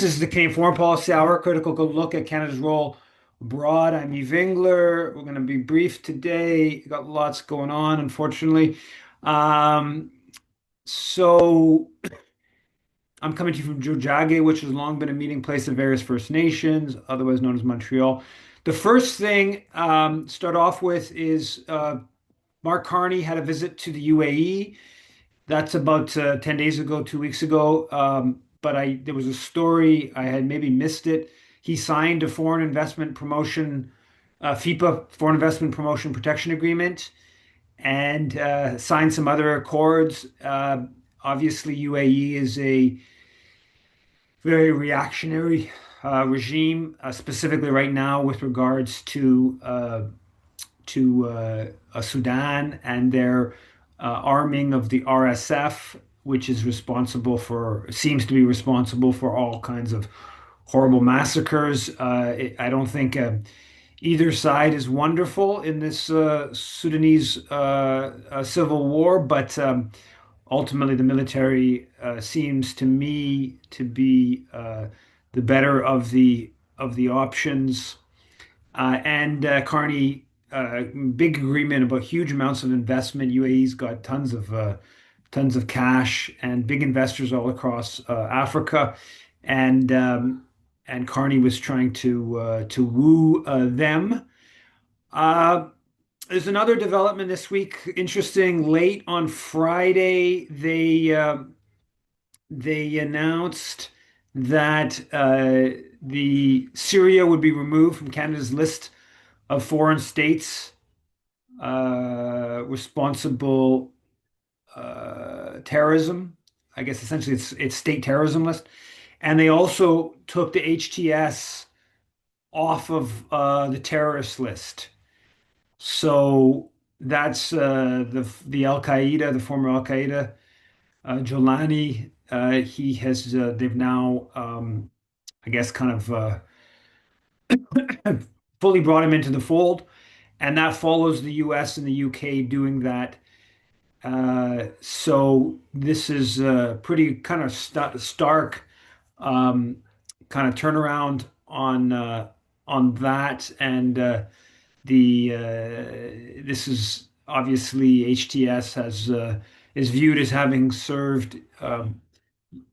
This is the Canadian Foreign Policy Hour, critical look at Canada's role abroad. I'm Yves Engler. We're going to be brief today. Got lots going on, unfortunately. Um, so I'm coming to you from Jojage, which has long been a meeting place of various First Nations, otherwise known as Montreal. The first thing start off with is Mark Carney had a visit to the UAE. That's about 10 days ago, 2 weeks ago. But there was a story, I had maybe missed it. He signed a foreign investment promotion, FIPA, Foreign Investment Promotion Protection Agreement, and signed some other accords. Obviously, UAE is a very reactionary regime, specifically right now with regards to Sudan and their arming of the RSF, which is seems to be responsible for all kinds of horrible massacres. I don't think either side is wonderful in this Sudanese civil war, but ultimately the military seems to me to be the better of the options. And Carney, big agreement about huge amounts of investment. UAE's got tons of cash and big investors all across Africa, and um, and Carney was trying to woo them. Uh, there's another development this week. Interesting. Late on Friday, they announced that the Syria would be removed from Canada's list of foreign states responsible terrorism. I guess essentially it's state terrorism list, and they also took the HTS off of the terrorist list. So that's the Al Qaeda, the former Al Qaeda, Jolani. He has they've now I guess kind of fully brought him into the fold, and that follows the US and the UK doing that. So this is a pretty kind of stark um, kind of turnaround on that, and the this is obviously HTS has is viewed as having served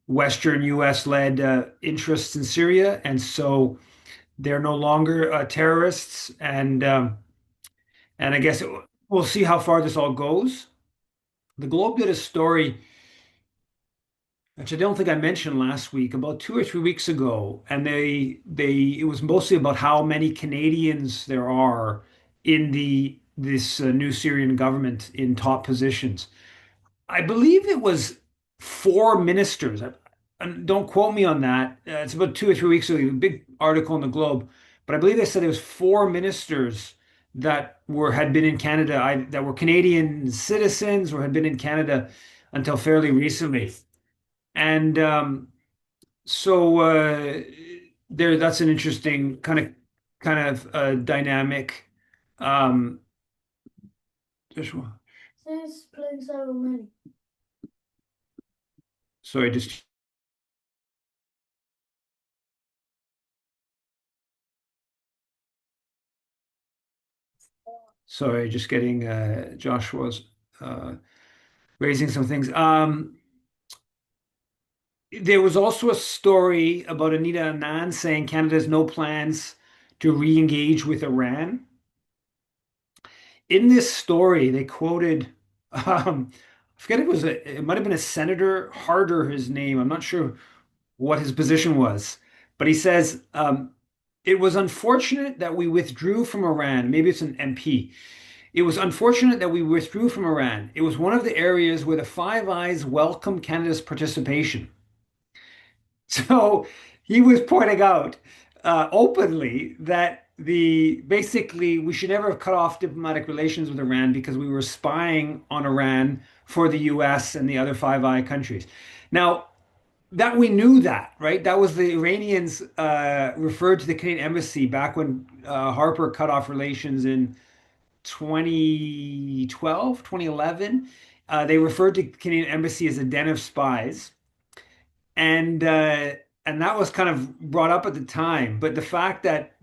Western US led interests in Syria, and so they're no longer terrorists, and I guess we'll see how far this all goes. The Globe did a story, which I don't think I mentioned last week, about 2 or 3 weeks ago, and they it was mostly about how many Canadians there are in the this new Syrian government in top positions. I believe it was four ministers. Don't quote me on that. It's about 2 or 3 weeks ago, a big article in the Globe, but I believe they said it was four ministers that were had been in Canada, that were Canadian citizens or had been in Canada until fairly recently. And so there, that's an interesting kind of dynamic. Um, just sorry, just sorry, just getting Joshua's uh, raising some things. There was also a story about Anita Anand saying Canada has no plans to re-engage with Iran. In this story, they quoted, I forget it might have been a Senator Harder, his name. I'm not sure what his position was, but he says, it was unfortunate that we withdrew from Iran. Maybe it's an MP. It was unfortunate that we withdrew from Iran. It was one of the areas where the Five Eyes welcomed Canada's participation. So he was pointing out openly that the basically we should never have cut off diplomatic relations with Iran because we were spying on Iran for the US and the other Five Eye countries. Now, that we knew that, right? That was the Iranians referred to the Canadian embassy back when Harper cut off relations in 2012, 2011. They referred to Canadian embassy as a den of spies. And and that was kind of brought up at the time. But the fact that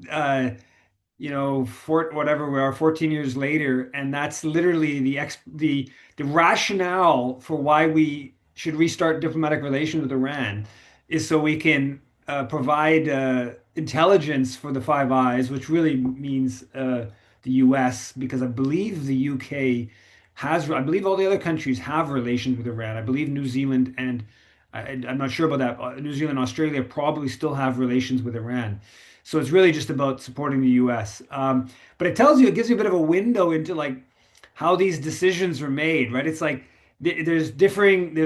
for whatever we are, 14 years later, and that's literally the rationale for why we should restart diplomatic relations with Iran is so we can provide intelligence for the Five Eyes, which really means the U.S., because I believe the UK has, I believe all the other countries have relations with Iran. I believe New Zealand and I'm not sure about that. New Zealand, Australia probably still have relations with Iran. So it's really just about supporting the U.S. But it tells you, it gives you a bit of a window into like how these decisions are made, right? It's like there's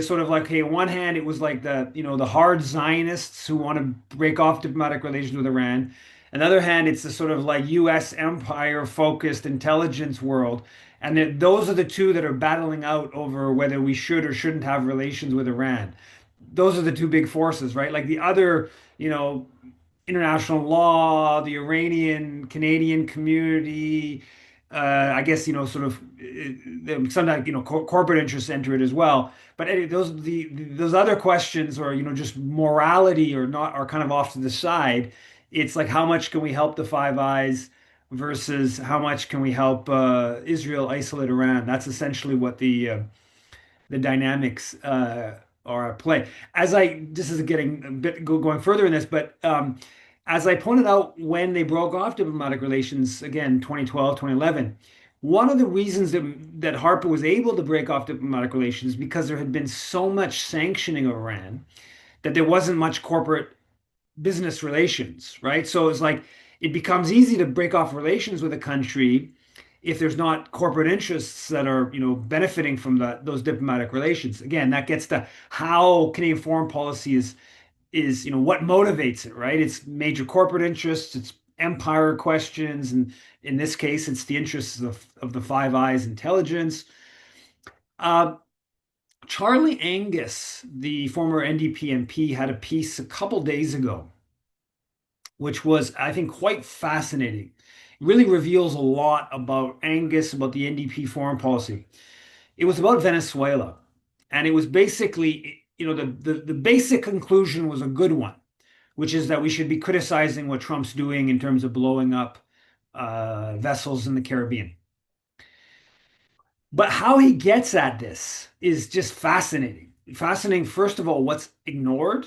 sort of like, okay, on one hand, it was like the hard Zionists who want to break off diplomatic relations with Iran. On the other hand, it's the sort of like U.S. empire focused intelligence world. And those are the two that are battling out over whether we should or shouldn't have relations with Iran. Those are the two big forces, right? Like the other, international law, the Iranian Canadian community, I guess, sort of sometimes, corporate interests enter it as well. But those other questions, or just morality or not, are kind of off to the side. It's like, how much can we help the Five Eyes versus how much can we help Israel isolate Iran? That's essentially what the dynamics are at play. This is getting a bit going further in this, but as I pointed out, when they broke off diplomatic relations, again, 2012, 2011, one of the reasons that Harper was able to break off diplomatic relations because there had been so much sanctioning of Iran that there wasn't much corporate business relations, right? So it's like it becomes easy to break off relations with a country if there's not corporate interests that are, benefiting from those diplomatic relations. Again, that gets to how Canadian foreign policy is, what motivates it, right? It's major corporate interests, it's empire questions, and in this case, it's the interests of the Five Eyes intelligence. Uh, Charlie Angus, the former NDP MP, had a piece a couple days ago, which was, I think, quite fascinating. It really reveals a lot about Angus, about the NDP foreign policy. It was about Venezuela. And it was basically, the basic conclusion was a good one, which is that we should be criticizing what Trump's doing in terms of blowing up vessels in the Caribbean. But how he gets at this is just fascinating. Fascinating, first of all, what's ignored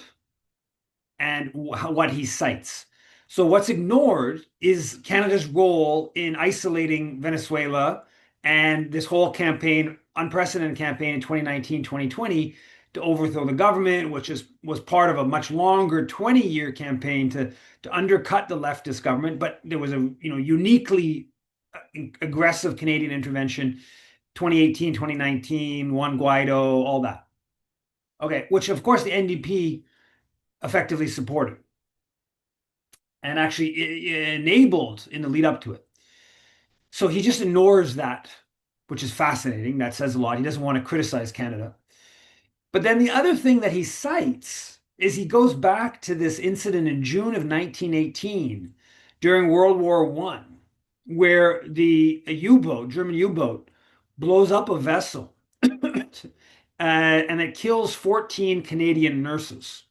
and what he cites. So what's ignored is Canada's role in isolating Venezuela and this whole campaign, unprecedented campaign in 2019, 2020 to overthrow the government, which was part of a much longer 20-year campaign to undercut the leftist government. But there was a uniquely aggressive Canadian intervention, 2018, 2019, Juan Guaido, all that. Okay, which of course the NDP effectively supported and actually enabled in the lead up to it. So he just ignores that, which is fascinating. That says a lot. He doesn't want to criticize Canada. But then the other thing that he cites is he goes back to this incident in June of 1918 during World War I, where a U-boat, German U-boat, blows up a vessel and it kills 14 Canadian nurses.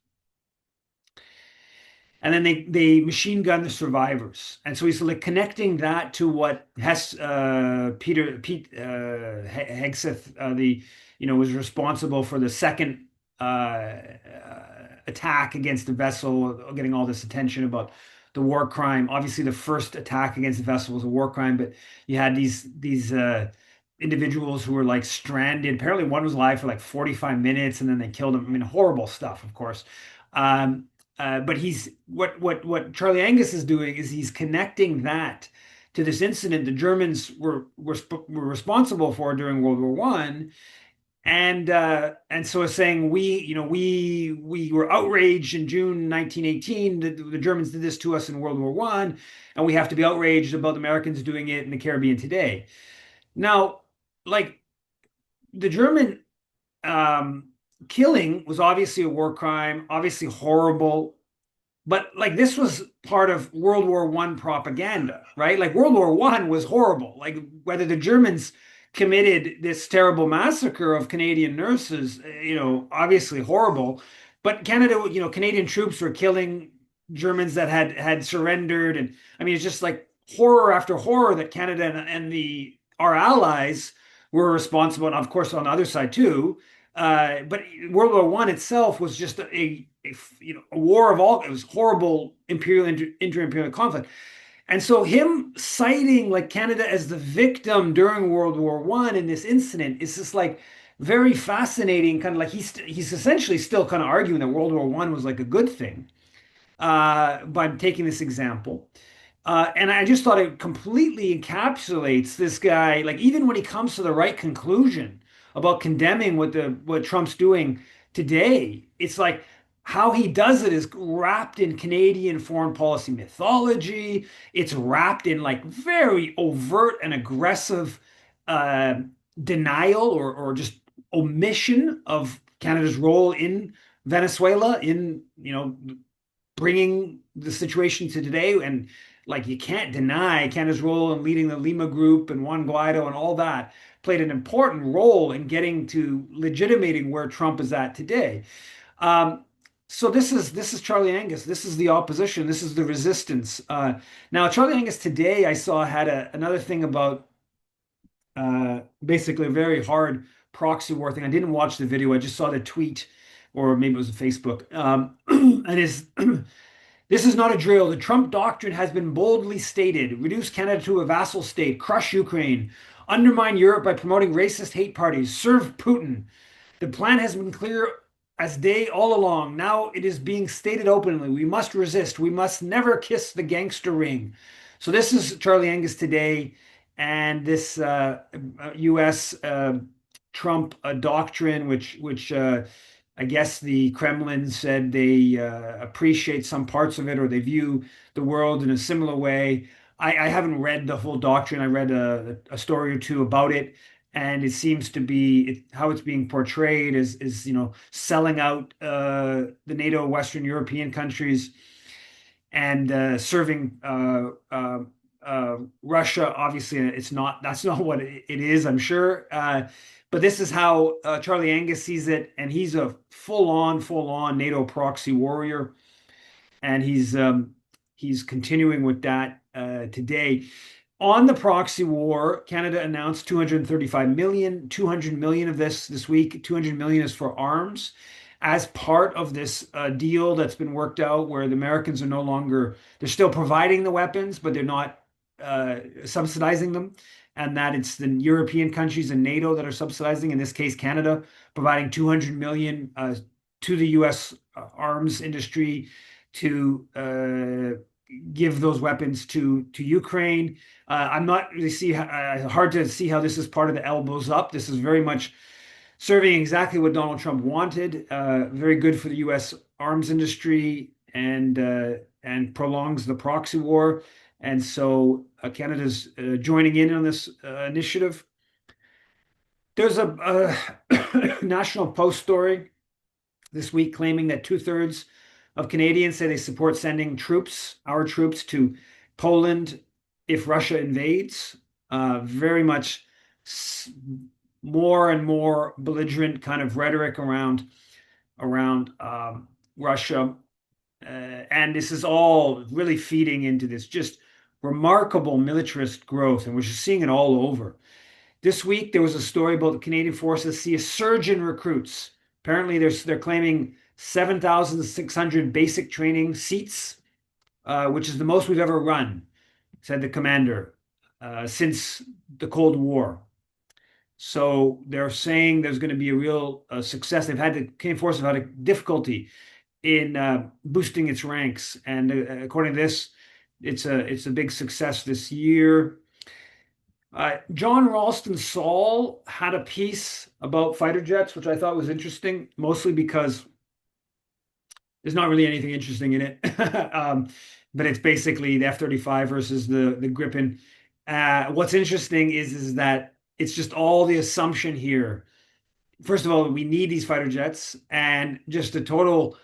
And then they machine gun the survivors. And so he's like connecting that to what Pete Hegseth, was responsible for the second attack against the vessel, getting all this attention about the war crime. Obviously, the first attack against the vessel was a war crime, but you had these individuals who were like stranded. Apparently, one was alive for like 45 minutes, and then they killed him. I mean, horrible stuff, of course. But what Charlie Angus is doing is he's connecting that to this incident the Germans were responsible for during World War I, and so it's saying we were outraged in June 1918 that the Germans did this to us in World War I, and we have to be outraged about the Americans doing it in the Caribbean today. Now, like the German killing was obviously a war crime, obviously horrible, but like this was part of World War I propaganda, right? Like World War I was horrible. Like whether the Germans committed this terrible massacre of Canadian nurses, obviously horrible. but Canada, Canadian troops were killing Germans that had surrendered, and I mean, it's just like horror after horror that Canada and the our allies were responsible, and of course on the other side too. But World War One itself was just a war of all. It was horrible imperial inter-imperial conflict. And so him citing like Canada as the victim during World War One in this incident is just like very fascinating. Kind of like he's essentially still kind of arguing that World War One was like a good thing by taking this example. And I just thought it completely encapsulates this guy. Like even when he comes to the right conclusion about condemning what Trump's doing today, it's like how he does it is wrapped in Canadian foreign policy mythology. It's wrapped in like very overt and aggressive uh, denial or just omission of Canada's role in Venezuela in bringing the situation to today. And like you can't deny Canada's role in leading the Lima Group and Juan Guaido and all that played an important role in getting to legitimating where Trump is at today. Um, so this is Charlie Angus. This is the opposition. This is the resistance. Now, Charlie Angus today I saw had another thing about basically a very hard proxy war thing. I didn't watch the video. I just saw the tweet, or maybe it was Facebook. And is this is not a drill. The Trump doctrine has been boldly stated: reduce Canada to a vassal state, crush Ukraine, undermine Europe by promoting racist hate parties, serve Putin. The plan has been clear as day all along. Now it is being stated openly. We must resist. We must never kiss the gangster ring. So this is Charlie Angus today, and this U.S. Trump doctrine, which I guess the Kremlin said they appreciate some parts of it, or they view the world in a similar way. I haven't read the whole doctrine. I read a story or two about it, and it seems to be how it's being portrayed is selling out the NATO Western European countries and serving Russia. Obviously, it's not. That's not what it is, I'm sure. But this is how Charlie Angus sees it, and he's a full on NATO proxy warrior, and he's continuing with that today. On the proxy war, Canada announced 235 million, 200 million of this week. 200 million is for arms as part of this deal that's been worked out where the Americans are no longer, they're still providing the weapons, but they're not subsidizing them. And that it's the European countries and NATO that are subsidizing, in this case, Canada, providing 200 million to the US arms industry to give those weapons to Ukraine. I'm not really hard to see how this is part of the elbows up. This is very much serving exactly what Donald Trump wanted. Very good for the U.S. arms industry and prolongs the proxy war. And so Canada's joining in on this initiative. There's a National Post story this week claiming that two-thirds of Canadians say they support sending our troops, to Poland if Russia invades. Very much more and more belligerent kind of rhetoric around Russia, and this is all really feeding into this just remarkable militarist growth, and we're just seeing it all over. This week there was a story about the Canadian forces see a surge in recruits. Apparently they're claiming 7,600 basic training seats, which is the most we've ever run, said the commander, since the Cold War. So they're saying there's going to be a real success. Canadian forces have had a difficulty in boosting its ranks, and according to this, it's a big success this year. John Ralston Saul had a piece about fighter jets, which I thought was interesting, mostly because there's not really anything interesting in it. But it's basically the F-35 versus the Gripen. What's interesting is that it's just all the assumption here. First of all, we need these fighter jets, and just a total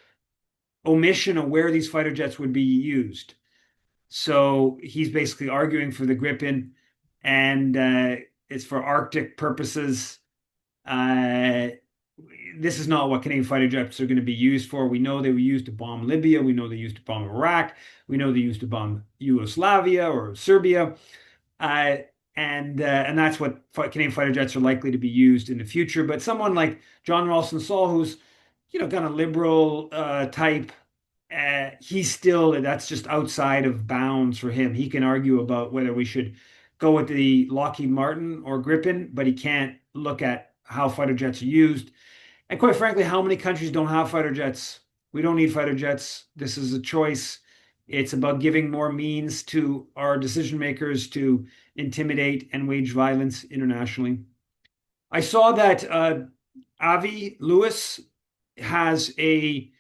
omission of where these fighter jets would be used. So he's basically arguing for the Gripen, and it's for Arctic purposes. this is not what Canadian fighter jets are going to be used for. We know they were used to bomb Libya. We know they used to bomb Iraq. We know they used to bomb Yugoslavia or Serbia. Uh, and that's what Canadian fighter jets are likely to be used in the future. But someone like John Ralston Saul, who's kind of liberal type, he's still that's just outside of bounds for him. He can argue about whether we should go with the Lockheed Martin or Gripen, but he can't look at how fighter jets are used. And quite frankly, how many countries don't have fighter jets? We don't need fighter jets. This is a choice. It's about giving more means to our decision makers to intimidate and wage violence internationally. I saw that Avi Lewis has a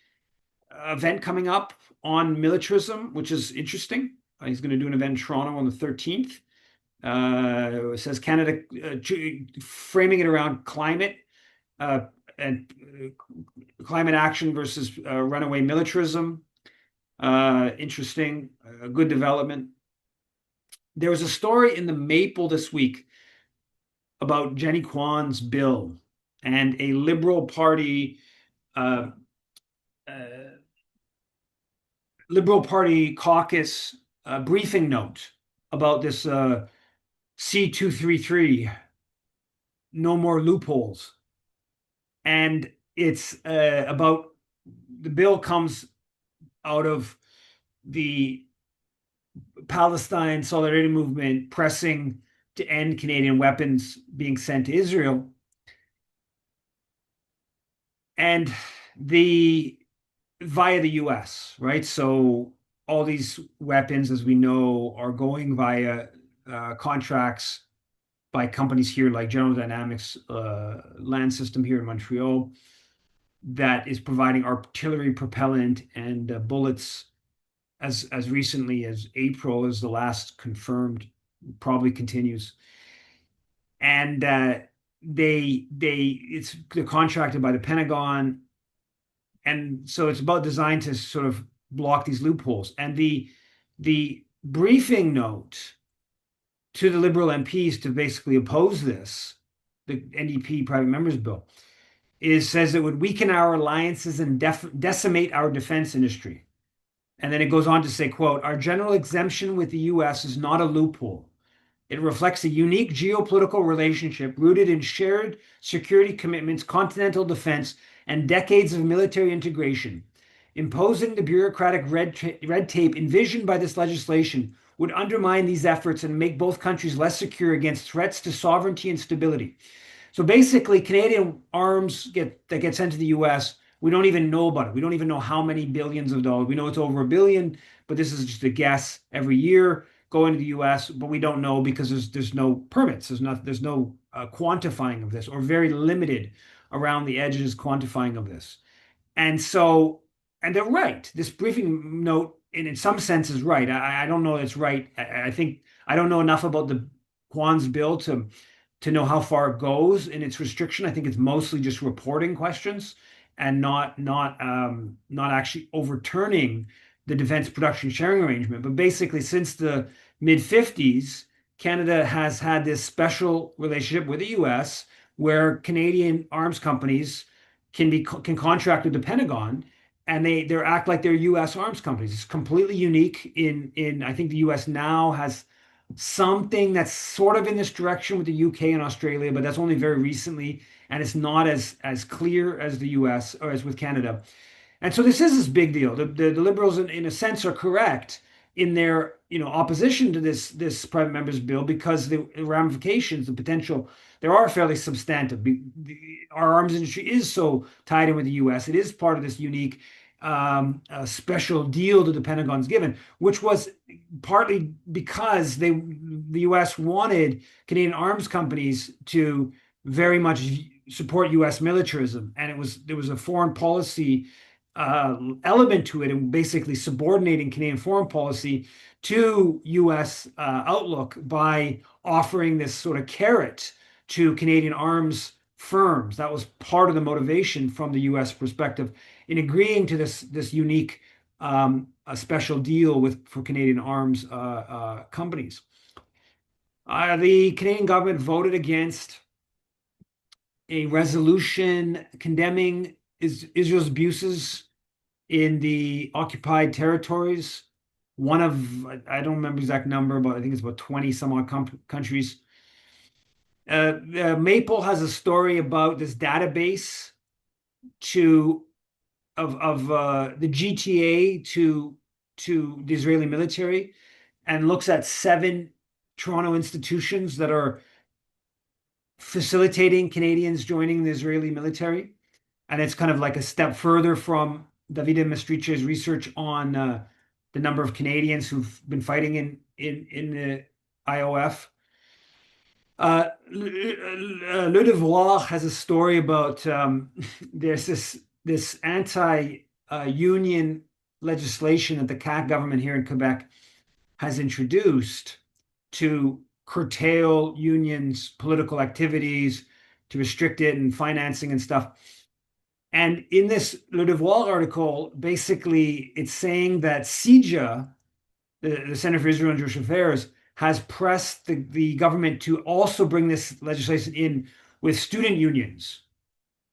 event coming up on militarism, which is interesting. He's going to do an event in Toronto on the 13th. It says Canada, framing it around climate uh, and climate action versus runaway militarism. Interesting, good development. There was a story in the Maple this week about Jenny Kwan's bill and a uh, uh, Liberal Party caucus briefing note about this C-233, no more loopholes. And it's about the bill comes out of the Palestine solidarity movement pressing to end Canadian weapons being sent to Israel. And the via the US, right? So all these weapons, as we know, are going via contracts by companies here like General Dynamics Land System here in Montreal that is providing artillery propellant and bullets as recently as April is the last confirmed, probably continues. And they're contracted by the Pentagon, and so it's about designed to sort of block these loopholes. And the briefing note to the Liberal MPs to basically oppose this, the NDP private members bill, says it would weaken our alliances and decimate our defense industry. And then it goes on to say, quote, our general exemption with the US is not a loophole. It reflects a unique geopolitical relationship rooted in shared security commitments, continental defense, and decades of military integration. Imposing the bureaucratic red tape envisioned by this legislation would undermine these efforts and make both countries less secure against threats to sovereignty and stability. So basically, Canadian arms that get sent to the US, we don't even know about it. We don't even know how many billions of dollars. We know it's over a billion, but this is just a guess every year going to the US, but we don't know because there's no permits. There's no quantifying of this, or very limited around the edges quantifying of this. And so, and they're right. This briefing note, in some sense, is right. I don't know it's right. I think I don't know enough about the Kwan's bill to know how far it goes in its restriction. I think it's mostly just reporting questions and not actually overturning the defense production sharing arrangement. But basically, since the mid 50s, Canada has had this special relationship with the US where Canadian arms companies can contract with the Pentagon, and they act like they're US arms companies. It's completely unique in I think the US now has something that's sort of in this direction with the UK and Australia, but that's only very recently, and it's not as clear as the US or as with Canada. And so this big deal. The Liberals, in a sense, are correct in their opposition to this private members bill because the ramifications, the potential, there are fairly substantive. Our arms industry is so tied in with the U.S. It is part of this unique special deal that the Pentagon's given, which was partly because the U.S. wanted Canadian arms companies to very much support U.S. militarism, and there was a foreign policy element to it, and basically subordinating Canadian foreign policy to U.S. Outlook by offering this sort of carrot to Canadian arms firms. That was part of the motivation from the U.S. perspective in agreeing to this unique a special deal for Canadian arms companies. The Canadian government voted against a resolution condemning Israel's abuses in the occupied territories. One of, I don't remember the exact number, but I think it's about 20 some odd countries. Maple has a story about this database to of the GTA to the Israeli military, and looks at seven Toronto institutions that are facilitating Canadians joining the Israeli military. And it's kind of like a step further from Davide Maestrice's research on the number of Canadians who've been fighting in the IOF. Le Devoir has a story about there's this anti-union legislation that the CAQ government here in Quebec has introduced to curtail unions' political activities, to restrict it and financing and stuff. And in this Le Devoir article, basically, it's saying that CIJA, the Center for Israel and Jewish Affairs, has pressed the government to also bring this legislation in with student unions.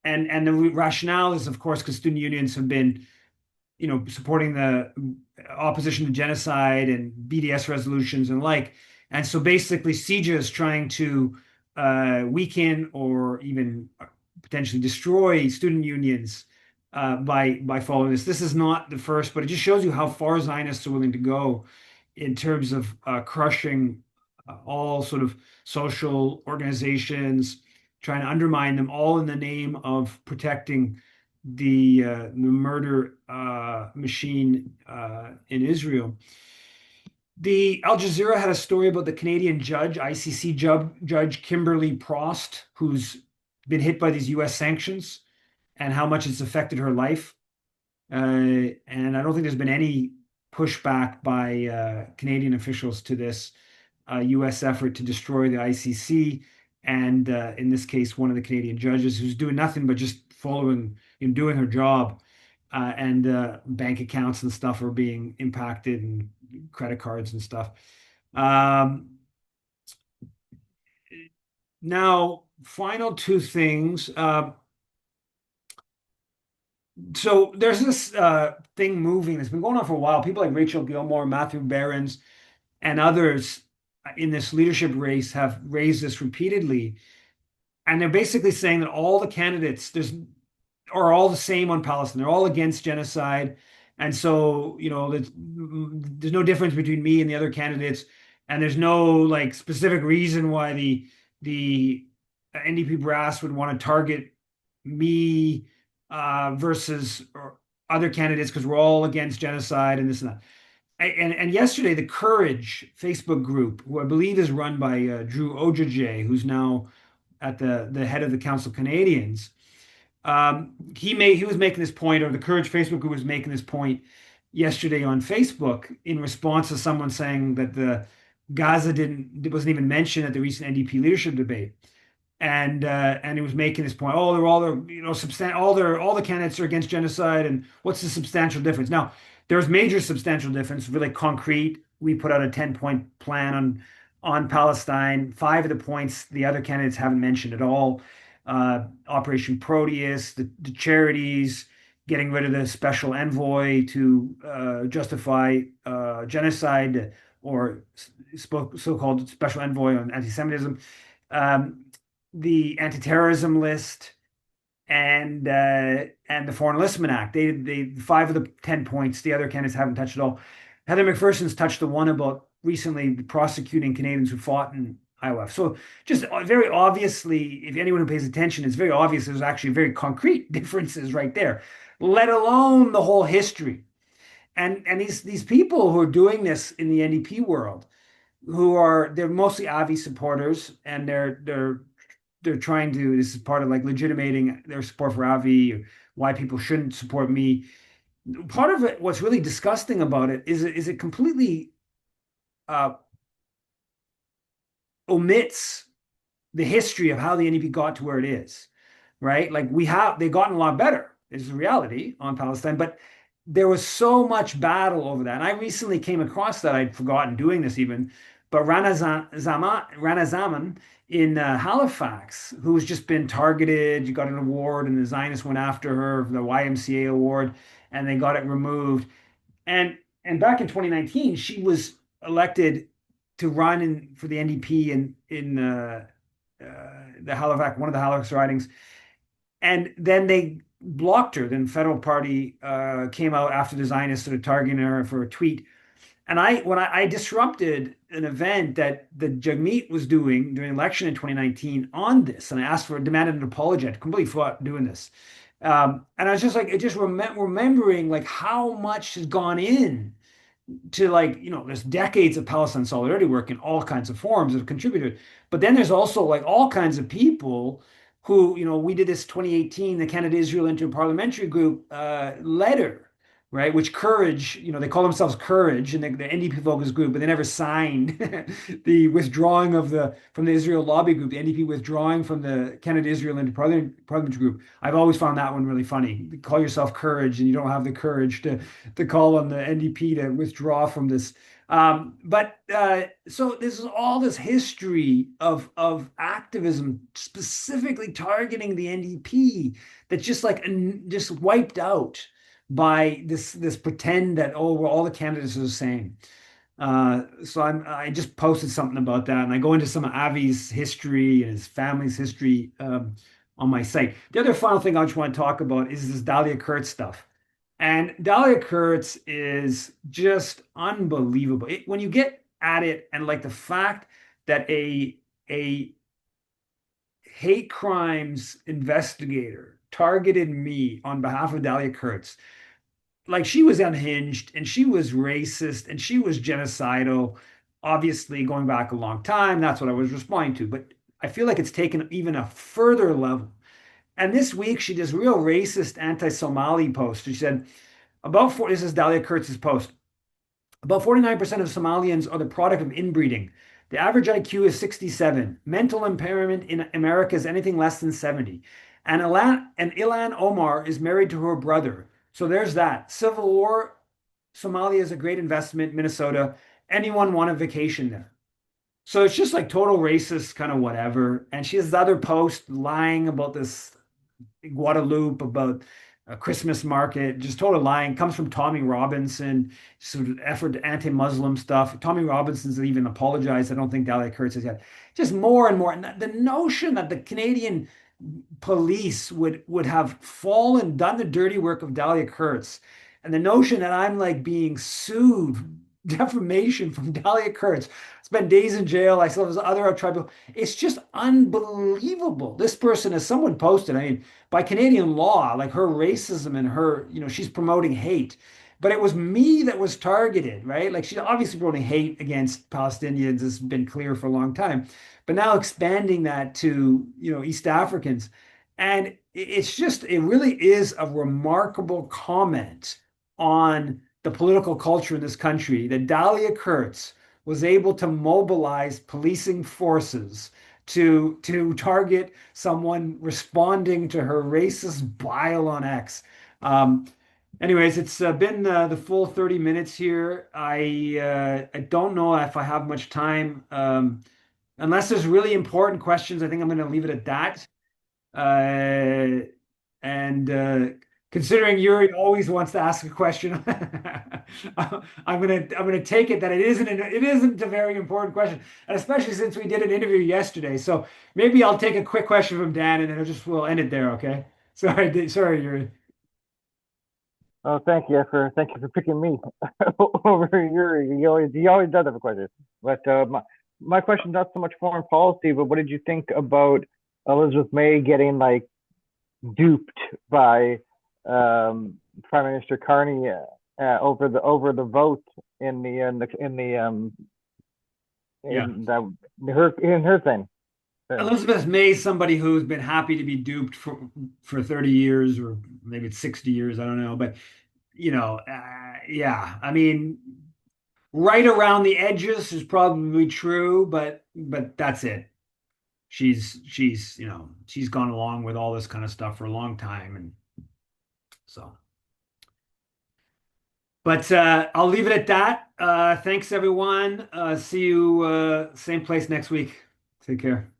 And the rationale is, of course, because student unions have been, supporting the opposition to genocide and BDS resolutions and like. And so basically, CIJA is trying to weaken or even potentially destroy student unions by following this. This is not the first, but it just shows you how far Zionists are willing to go in terms of crushing all sort of social organizations, trying to undermine them, all in the name of protecting the murder machine in Israel. The Al Jazeera had a story about the Canadian judge, ICC judge Kimberly Prost, who's been hit by these U.S. sanctions and how much it's affected her life. And I don't think there's been any pushback by Canadian officials to this U.S. effort to destroy the ICC. And in this case, one of the Canadian judges who's doing nothing but just following, doing her job. And bank accounts and stuff are being impacted, and credit cards and stuff. Now, final two things. So there's this thing moving that's been going on for a while. People like Rachel Gilmore, Matthew Behrens, and others in this leadership race have raised this repeatedly. And they're basically saying that all the candidates are all the same on Palestine. They're all against genocide. And so, there's no difference between me and the other candidates. And there's no like specific reason why the NDP brass would want to target me versus other candidates because we're all against genocide and this and that. And yesterday, the Courage Facebook group, who I believe is run by Drew Ojoje, who's now at the head of the Council of Canadians, he was making this point, or the Courage Facebook group was making this point yesterday on Facebook in response to someone saying that the Gaza wasn't even mentioned at the recent NDP leadership debate. And he was making this point. Oh, they're all all the candidates are against genocide, and what's the substantial difference? Now, there's major substantial difference, really concrete. We put out a 10-point plan on Palestine. 5 of the points the other candidates haven't mentioned at all. Operation Proteus, the charities, getting rid of the special envoy to justify genocide, or so-called special envoy on anti-Semitism. The anti-terrorism list, and the Foreign Enlistment Act. They 5 of the 10 points the other candidates haven't touched at all. Heather McPherson's touched the one about recently prosecuting Canadians who fought in IOF. So just very obviously, if anyone who pays attention, it's very obvious there's actually very concrete differences right there, let alone the whole history. And these people who are doing this in the NDP world, they're mostly Avi supporters, and they're trying to, this is part of like legitimating their support for Avi, or why people shouldn't support me. Part of it, what's really disgusting about it is it completely omits the history of how the NDP got to where it is, right? Like they've gotten a lot better, is the reality on Palestine, but there was so much battle over that. And I recently came across that, I'd forgotten doing this even, But Rana Zaman in Halifax, who's just been targeted, got an award, and the Zionists went after her for the YMCA award, and they got it removed. And and back in 2019, she was elected to run for the NDP in the Halifax, one of the Halifax ridings, and then they blocked her. Then federal party came out after the Zionists started targeting her for a tweet. And I disrupted an event that the Jagmeet was doing during election in 2019 on this, and I asked for demanded an apology. I completely forgot doing this. And I was just like, it just remembering like how much has gone in to, like, there's decades of Palestine solidarity work in all kinds of forms that have contributed. But then there's also like all kinds of people who, we did this 2018, the Canada-Israel Interparliamentary Group letter, right? Which Courage, they call themselves Courage and the NDP focus group, but they never signed the withdrawing from the Israel lobby group, the NDP withdrawing from the Canada-Israel Interparliamentary Group. I've always found that one really funny. You call yourself Courage and you don't have the courage to call on the NDP to withdraw from this. So this is all this history of activism specifically targeting the NDP that's just like just wiped out by this pretend that, oh, well, all the candidates are the same. So I just posted something about that, and I go into some of Avi's history and his family's history on my site. The other final thing I just want to talk about is this Dalia Kurtz stuff. And Dalia Kurtz is just unbelievable. When you get at it, and like the fact that a hate crimes investigator targeted me on behalf of Dalia Kurtz, like she was unhinged and she was racist and she was genocidal, obviously going back a long time. That's what I was responding to. But I feel like it's taken even a further level. And this week she does real racist anti-Somali post. She said, this is Dalia Kurtz's post. About 49% of Somalians are the product of inbreeding. The average IQ is 67. Mental impairment in America is anything less than 70. And Ilan Omar is married to her brother. So there's that. Civil War, Somalia is a great investment, Minnesota. Anyone want a vacation there? So it's just like total racist, kind of whatever. And she has the other post lying about this Guadalupe, about a Christmas market, just total lying. Comes from Tommy Robinson, sort of effort to anti-Muslim stuff. Tommy Robinson's even apologized. I don't think Dalia Kurtz has yet. Just more and more. And the notion that the Canadian police would have done the dirty work of Dalia Kurtz, and the notion that I'm like being sued, defamation from Dalia Kurtz, spent days in jail. I still have other tribal. It's just unbelievable. This person, as someone posted, I mean, by Canadian law, like her racism and her, she's promoting hate. But it was me that was targeted, right? Like she's obviously promoting hate against Palestinians has been clear for a long time, but now expanding that to, East Africans. And it really is a remarkable comment on the political culture in this country that Dalia Kurtz was able to mobilize policing forces to target someone responding to her racist bile on X. Anyways, it's been the full 30 minutes here. I don't know if I have much time. Unless there's really important questions, I think I'm going to leave it at that. And considering Yuri always wants to ask a question, I'm gonna take it that it isn't a very important question, and especially since we did an interview yesterday. So maybe I'll take a quick question from Dan, and then we'll end it there. Okay? Sorry, Yuri. Oh, thank you for picking me over Yuri. He always does have a question. But my question not so much foreign policy, but what did you think about Elizabeth May getting like duped by Prime Minister Carney over the vote in Yeah. her thing? Elizabeth May is somebody who's been happy to be duped for 30 years, or maybe it's 60 years, I don't know. But yeah, I mean, right around the edges is probably true, but that's it. She's gone along with all this kind of stuff for a long time, and so But I'll leave it at that. Thanks, everyone. See you same place next week. Take care.